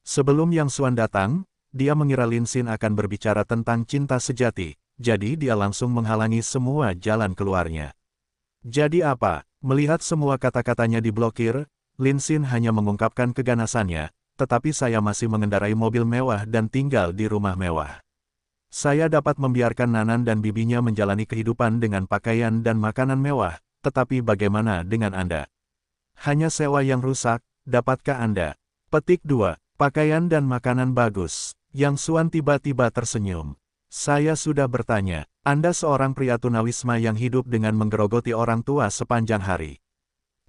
Sebelum Yang Xuan datang, dia mengira Lin Xin akan berbicara tentang cinta sejati, jadi dia langsung menghalangi semua jalan keluarnya. Jadi apa? Melihat semua kata-katanya diblokir, Lin Xin hanya mengungkapkan keganasannya, tetapi saya masih mengendarai mobil mewah dan tinggal di rumah mewah. Saya dapat membiarkan Nanan dan bibinya menjalani kehidupan dengan pakaian dan makanan mewah, tetapi bagaimana dengan Anda? Hanya sewa yang rusak, dapatkah Anda? Petik 2. Pakaian dan makanan bagus. Yang Xuan tiba-tiba tersenyum. Saya sudah bertanya, Anda seorang pria tunawisma yang hidup dengan menggerogoti orang tua sepanjang hari.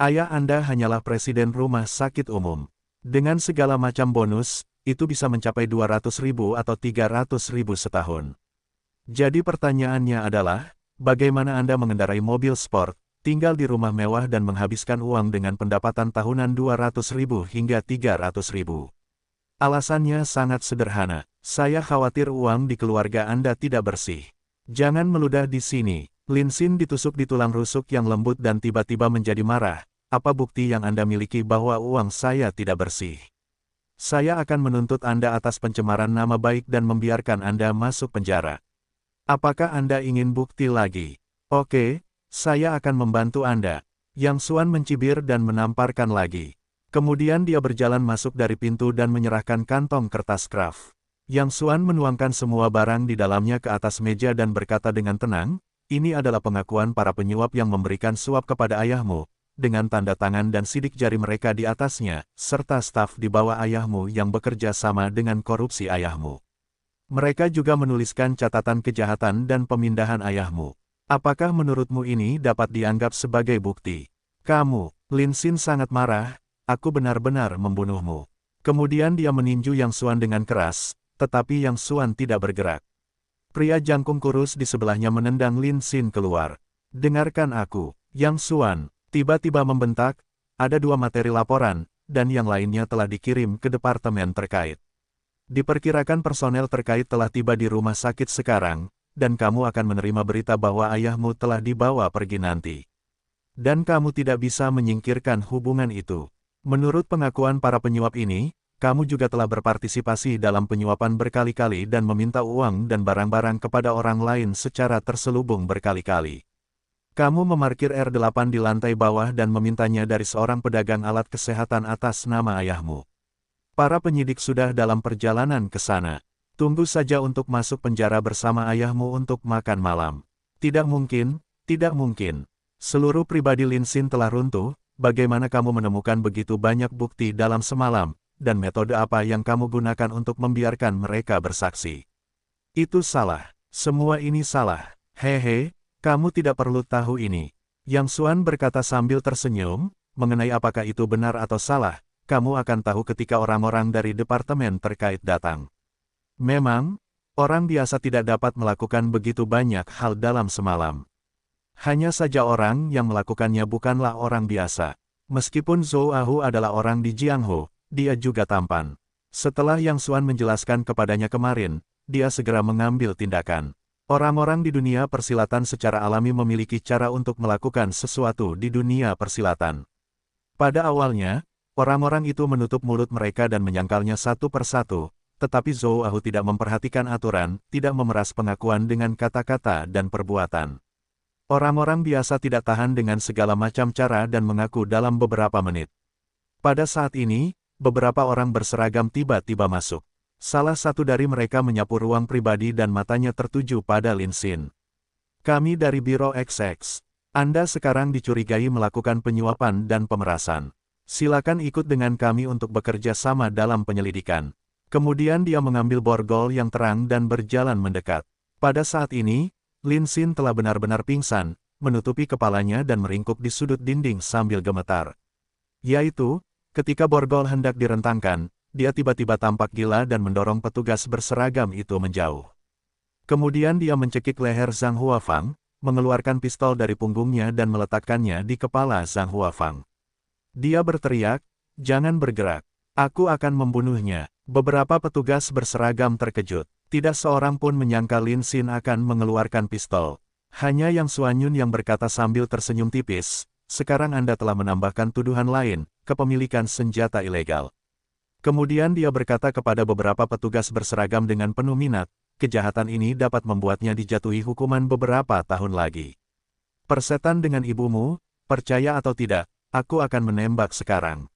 Ayah Anda hanyalah presiden rumah sakit umum. Dengan segala macam bonus, itu bisa mencapai 200.000 atau 300.000 setahun. Jadi pertanyaannya adalah, bagaimana Anda mengendarai mobil sport, tinggal di rumah mewah dan menghabiskan uang dengan pendapatan tahunan 200.000 hingga 300.000? Alasannya sangat sederhana, saya khawatir uang di keluarga Anda tidak bersih. Jangan meludah di sini. Lin Xin ditusuk di tulang rusuk yang lembut dan tiba-tiba menjadi marah. Apa bukti yang Anda miliki bahwa uang saya tidak bersih? Saya akan menuntut Anda atas pencemaran nama baik dan membiarkan Anda masuk penjara. Apakah Anda ingin bukti lagi? Oke, saya akan membantu Anda. Yang Xuan mencibir dan menamparkan lagi. Kemudian dia berjalan masuk dari pintu dan menyerahkan kantong kertas kraft. Yang Xuan menuangkan semua barang di dalamnya ke atas meja dan berkata dengan tenang, ini adalah pengakuan para penyuap yang memberikan suap kepada ayahmu, dengan tanda tangan dan sidik jari mereka di atasnya, serta staf di bawah ayahmu yang bekerja sama dengan korupsi ayahmu. Mereka juga menuliskan catatan kejahatan dan pemindahan ayahmu. Apakah menurutmu ini dapat dianggap sebagai bukti? Kamu, Lin Xin sangat marah. Aku benar-benar membunuhmu. Kemudian dia meninju Yang Xuan dengan keras, tetapi Yang Xuan tidak bergerak. Pria jangkung kurus di sebelahnya menendang Lin Xin keluar. Dengarkan aku, Yang Xuan, tiba-tiba membentak, ada 2 materi laporan, dan yang lainnya telah dikirim ke departemen terkait. Diperkirakan personel terkait telah tiba di rumah sakit sekarang, dan kamu akan menerima berita bahwa ayahmu telah dibawa pergi nanti. Dan kamu tidak bisa menyingkirkan hubungan itu. Menurut pengakuan para penyuap ini, kamu juga telah berpartisipasi dalam penyuapan berkali-kali dan meminta uang dan barang-barang kepada orang lain secara terselubung berkali-kali. Kamu memarkir R8 di lantai bawah dan memintanya dari seorang pedagang alat kesehatan atas nama ayahmu. Para penyidik sudah dalam perjalanan ke sana. Tunggu saja untuk masuk penjara bersama ayahmu untuk makan malam. Tidak mungkin, tidak mungkin. Seluruh pribadi Lin Xin telah runtuh. Bagaimana kamu menemukan begitu banyak bukti dalam semalam, dan metode apa yang kamu gunakan untuk membiarkan mereka bersaksi? Itu salah. Semua ini salah. Hehe, kamu tidak perlu tahu ini. Yang Xuan berkata sambil tersenyum, mengenai apakah itu benar atau salah, kamu akan tahu ketika orang-orang dari departemen terkait datang. Memang, orang biasa tidak dapat melakukan begitu banyak hal dalam semalam. Hanya saja orang yang melakukannya bukanlah orang biasa. Meskipun Zhou Ahu adalah orang di Jianghu, dia juga tampan. Setelah Yang Xuan menjelaskan kepadanya kemarin, dia segera mengambil tindakan. Orang-orang di dunia persilatan secara alami memiliki cara untuk melakukan sesuatu di dunia persilatan. Pada awalnya, orang-orang itu menutup mulut mereka dan menyangkalnya satu persatu, tetapi Zhou Ahu tidak memperhatikan aturan, tidak memeras pengakuan dengan kata-kata dan perbuatan. Orang-orang biasa tidak tahan dengan segala macam cara dan mengaku dalam beberapa menit. Pada saat ini, beberapa orang berseragam tiba-tiba masuk. Salah satu dari mereka menyapu ruang pribadi dan matanya tertuju pada Lin Xin. Kami dari Biro XX. Anda sekarang dicurigai melakukan penyuapan dan pemerasan. Silakan ikut dengan kami untuk bekerja sama dalam penyelidikan. Kemudian dia mengambil borgol yang terang dan berjalan mendekat. Pada saat ini, Lin Xin telah benar-benar pingsan, menutupi kepalanya dan meringkuk di sudut dinding sambil gemetar. Yaitu, ketika borgol hendak direntangkan, dia tiba-tiba tampak gila dan mendorong petugas berseragam itu menjauh. Kemudian dia mencekik leher Zhang Huafang, mengeluarkan pistol dari punggungnya dan meletakkannya di kepala Zhang Huafang. Dia berteriak, "Jangan bergerak, aku akan membunuhnya." Beberapa petugas berseragam terkejut. Tidak seorang pun menyangka Lin Xin akan mengeluarkan pistol. Hanya Yang Xuanyun yang berkata sambil tersenyum tipis, sekarang Anda telah menambahkan tuduhan lain, kepemilikan senjata ilegal. Kemudian dia berkata kepada beberapa petugas berseragam dengan penuh minat, kejahatan ini dapat membuatnya dijatuhi hukuman beberapa tahun lagi. Persetan dengan ibumu, percaya atau tidak, aku akan menembak sekarang.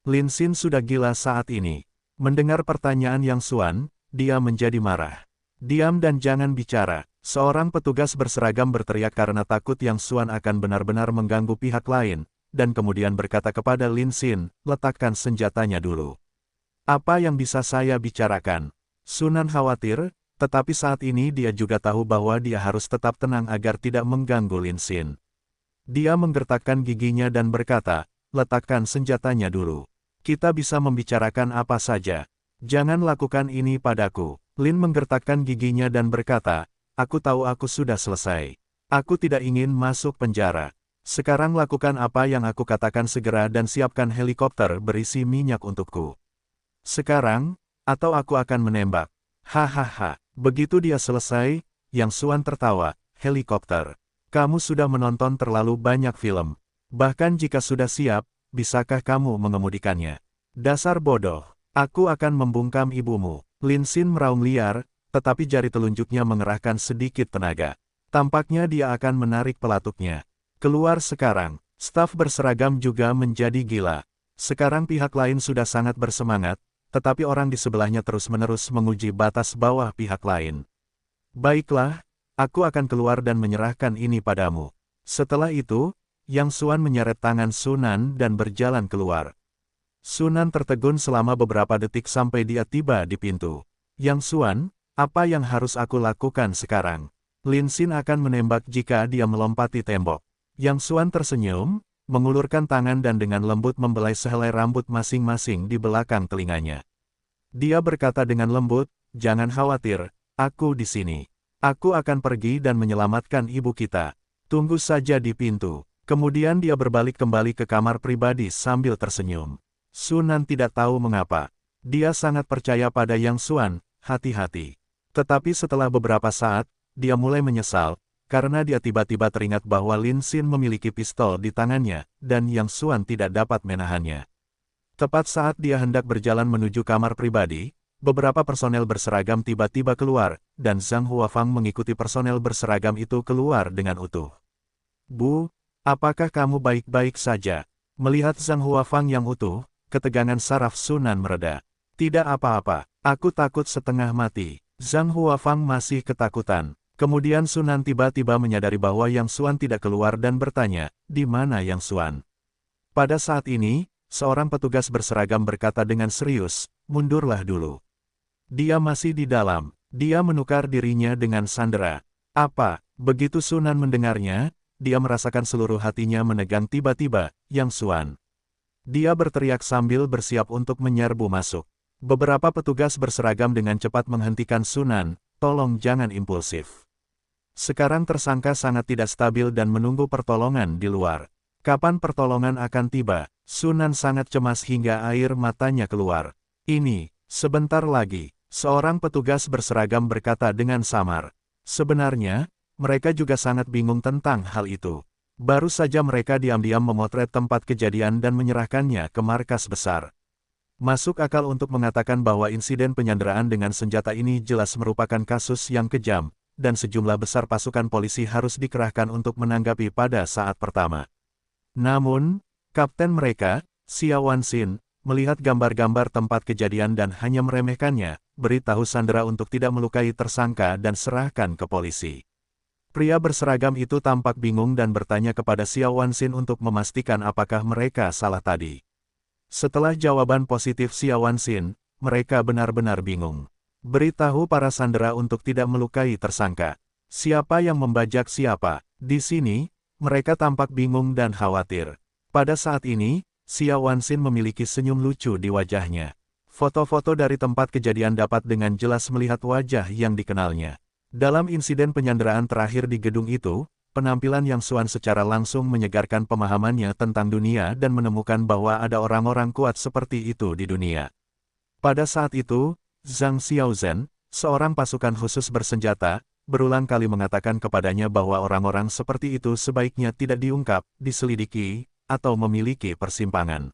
Lin Xin sudah gila saat ini. Mendengar pertanyaan Yang Xuan, dia menjadi marah. Diam dan jangan bicara. Seorang petugas berseragam berteriak karena takut Yang Xuan akan benar-benar mengganggu pihak lain, dan kemudian berkata kepada Lin Xin, letakkan senjatanya dulu. Apa yang bisa saya bicarakan? Sunan khawatir, tetapi saat ini dia juga tahu bahwa dia harus tetap tenang agar tidak mengganggu Lin Xin. Dia menggertakkan giginya dan berkata, letakkan senjatanya dulu. Kita bisa membicarakan apa saja. Jangan lakukan ini padaku. Lin menggertakkan giginya dan berkata, aku tahu aku sudah selesai. Aku tidak ingin masuk penjara. Sekarang lakukan apa yang aku katakan segera dan siapkan helikopter berisi minyak untukku. Sekarang, atau aku akan menembak. Hahaha. Begitu dia selesai, Yang Xuan tertawa, helikopter. Kamu sudah menonton terlalu banyak film. Bahkan jika sudah siap, bisakah kamu mengemudikannya? Dasar bodoh. Aku akan membungkam ibumu. Lin Xin meraung liar, tetapi jari telunjuknya mengerahkan sedikit tenaga. Tampaknya dia akan menarik pelatuknya. Keluar sekarang. Staf berseragam juga menjadi gila. Sekarang pihak lain sudah sangat bersemangat, tetapi orang di sebelahnya terus-menerus menguji batas bawah pihak lain. Baiklah, aku akan keluar dan menyerahkan ini padamu. Setelah itu, Yang Xuan menyeret tangan Sunan dan berjalan keluar. Sunan tertegun selama beberapa detik sampai dia tiba di pintu. Yang Xuan, apa yang harus aku lakukan sekarang? Lin Xin akan menembak jika dia melompati tembok. Yang Xuan tersenyum, mengulurkan tangan dan dengan lembut membelai sehelai rambut masing-masing di belakang telinganya. Dia berkata dengan lembut, jangan khawatir, aku di sini. Aku akan pergi dan menyelamatkan ibu kita. Tunggu saja di pintu. Kemudian dia berbalik kembali ke kamar pribadi sambil tersenyum. Sunan tidak tahu mengapa. Dia sangat percaya pada Yang Xuan, hati-hati. Tetapi setelah beberapa saat, dia mulai menyesal, karena dia tiba-tiba teringat bahwa Lin Xin memiliki pistol di tangannya, dan Yang Xuan tidak dapat menahannya. Tepat saat dia hendak berjalan menuju kamar pribadi, beberapa personel berseragam tiba-tiba keluar, dan Zhang Huafang mengikuti personel berseragam itu keluar dengan utuh. Bu, apakah kamu baik-baik saja? Melihat Zhang Huafang yang utuh, ketegangan saraf Sunan mereda. Tidak apa-apa, aku takut setengah mati. Zhang Huafang masih ketakutan. Kemudian Sunan tiba-tiba menyadari bahwa Yang Xuan tidak keluar dan bertanya, di mana Yang Xuan? Pada saat ini, seorang petugas berseragam berkata dengan serius, mundurlah dulu. Dia masih di dalam. Dia menukar dirinya dengan sandera. Apa? Begitu Sunan mendengarnya, dia merasakan seluruh hatinya menegang tiba-tiba, Yang Xuan. Dia berteriak sambil bersiap untuk menyerbu masuk. Beberapa petugas berseragam dengan cepat menghentikan Sunan, tolong jangan impulsif. Sekarang tersangka sangat tidak stabil dan menunggu pertolongan di luar. Kapan pertolongan akan tiba? Sunan sangat cemas hingga air matanya keluar. Ini, sebentar lagi, seorang petugas berseragam berkata dengan samar. Sebenarnya, mereka juga sangat bingung tentang hal itu. Baru saja mereka diam-diam memotret tempat kejadian dan menyerahkannya ke markas besar. Masuk akal untuk mengatakan bahwa insiden penyanderaan dengan senjata ini jelas merupakan kasus yang kejam, dan sejumlah besar pasukan polisi harus dikerahkan untuk menanggapi pada saat pertama. Namun, kapten mereka, Xia Wanxin, melihat gambar-gambar tempat kejadian dan hanya meremehkannya, beritahu Sandra untuk tidak melukai tersangka dan serahkan ke polisi. Pria berseragam itu tampak bingung dan bertanya kepada Xia Wanxin untuk memastikan apakah mereka salah tadi. Setelah jawaban positif Xia Wanxin, mereka benar-benar bingung. Beritahu para sandera untuk tidak melukai tersangka. Siapa yang membajak siapa? Di sini, mereka tampak bingung dan khawatir. Pada saat ini, Xia Wanxin memiliki senyum lucu di wajahnya. Foto-foto dari tempat kejadian dapat dengan jelas melihat wajah yang dikenalnya. Dalam insiden penyanderaan terakhir di gedung itu, penampilan Yang Xuan secara langsung menyegarkan pemahamannya tentang dunia dan menemukan bahwa ada orang-orang kuat seperti itu di dunia. Pada saat itu, Zhang Xiaozhen, seorang pasukan khusus bersenjata, berulang kali mengatakan kepadanya bahwa orang-orang seperti itu sebaiknya tidak diungkap, diselidiki, atau memiliki persimpangan.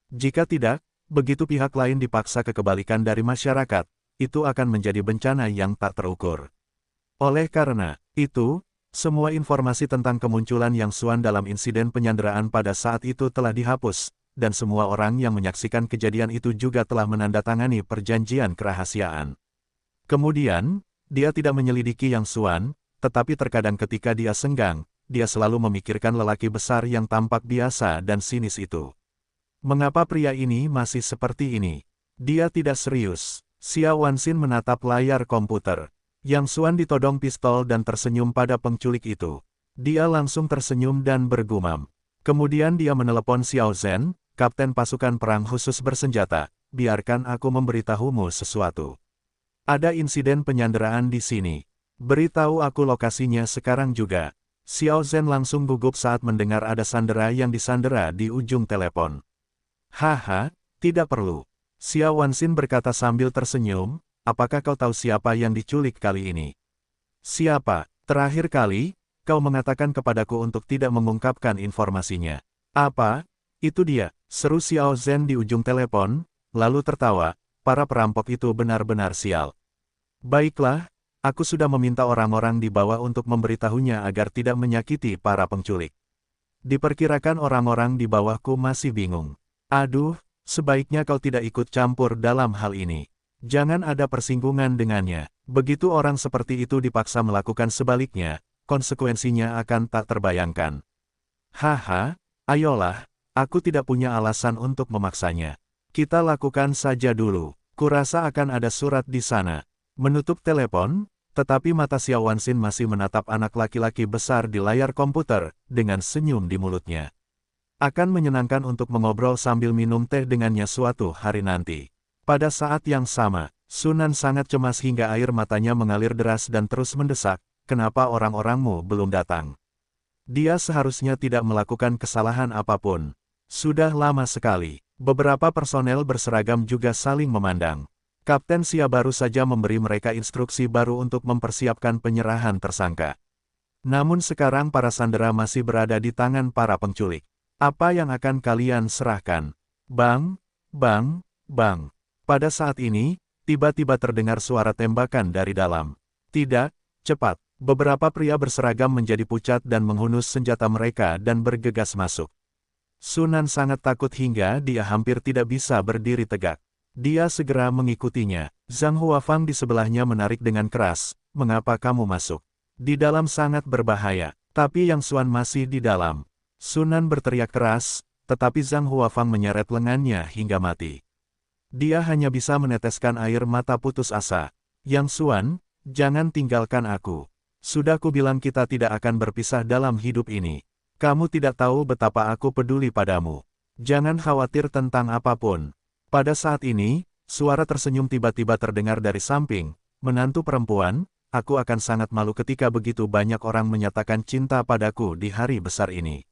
Jika tidak, begitu pihak lain dipaksa ke kebalikan dari masyarakat, itu akan menjadi bencana yang tak terukur. Oleh karena itu, semua informasi tentang kemunculan Yang Xuan dalam insiden penyanderaan pada saat itu telah dihapus, dan semua orang yang menyaksikan kejadian itu juga telah menandatangani perjanjian kerahasiaan. Kemudian, dia tidak menyelidiki Yang Xuan, tetapi terkadang ketika dia senggang, dia selalu memikirkan lelaki besar yang tampak biasa dan sinis itu. Mengapa pria ini masih seperti ini? Dia tidak serius. Xiao Wanxin menatap layar komputer. Yang Xuan ditodong pistol dan tersenyum pada penculik itu. Dia langsung tersenyum dan bergumam. Kemudian dia menelepon Xiao Zhen, kapten pasukan perang khusus bersenjata. Biarkan aku memberitahumu sesuatu. Ada insiden penyanderaan di sini. Beritahu aku lokasinya sekarang juga. Xiao Zhen langsung gugup saat mendengar ada sandera yang disandera di ujung telepon. Haha, tidak perlu. Xiao Wanxin berkata sambil tersenyum, apakah kau tahu siapa yang diculik kali ini? Siapa? Terakhir kali, kau mengatakan kepadaku untuk tidak mengungkapkan informasinya. Apa? Itu dia, seru Xiao Zhen di ujung telepon, lalu tertawa, para perampok itu benar-benar sial. Baiklah, aku sudah meminta orang-orang di bawah untuk memberitahunya agar tidak menyakiti para penculik. Diperkirakan orang-orang di bawahku masih bingung. Aduh, sebaiknya kau tidak ikut campur dalam hal ini. Jangan ada persinggungan dengannya. Begitu orang seperti itu dipaksa melakukan sebaliknya, konsekuensinya akan tak terbayangkan. Haha, ayolah, aku tidak punya alasan untuk memaksanya. Kita lakukan saja dulu. Kurasa akan ada surat di sana. Menutup telepon, tetapi mata Xiao Wanxin masih menatap anak laki-laki besar di layar komputer, dengan senyum di mulutnya. Akan menyenangkan untuk mengobrol sambil minum teh dengannya suatu hari nanti. Pada saat yang sama, Sunan sangat cemas hingga air matanya mengalir deras dan terus mendesak, kenapa orang-orangmu belum datang? Dia seharusnya tidak melakukan kesalahan apapun. Sudah lama sekali, beberapa personel berseragam juga saling memandang. Kapten Xia baru saja memberi mereka instruksi baru untuk mempersiapkan penyerahan tersangka. Namun sekarang para sandera masih berada di tangan para penculik. Apa yang akan kalian serahkan? Bang, bang, bang. Pada saat ini, tiba-tiba terdengar suara tembakan dari dalam. Tidak, cepat. Beberapa pria berseragam menjadi pucat dan menghunus senjata mereka dan bergegas masuk. Sunan sangat takut hingga dia hampir tidak bisa berdiri tegak. Dia segera mengikutinya. Zhang Huafang di sebelahnya menarik dengan keras. Mengapa kamu masuk? Di dalam sangat berbahaya. Tapi Yang Xuan masih di dalam. Sunan berteriak keras, tetapi Zhang Huafang menyeret lengannya hingga mati. Dia hanya bisa meneteskan air mata putus asa. Yang Xuan, jangan tinggalkan aku. Sudah kubilang kita tidak akan berpisah dalam hidup ini. Kamu tidak tahu betapa aku peduli padamu. Jangan khawatir tentang apapun. Pada saat ini, suara tersenyum tiba-tiba terdengar dari samping. Menantu perempuan, aku akan sangat malu ketika begitu banyak orang menyatakan cinta padaku di hari besar ini.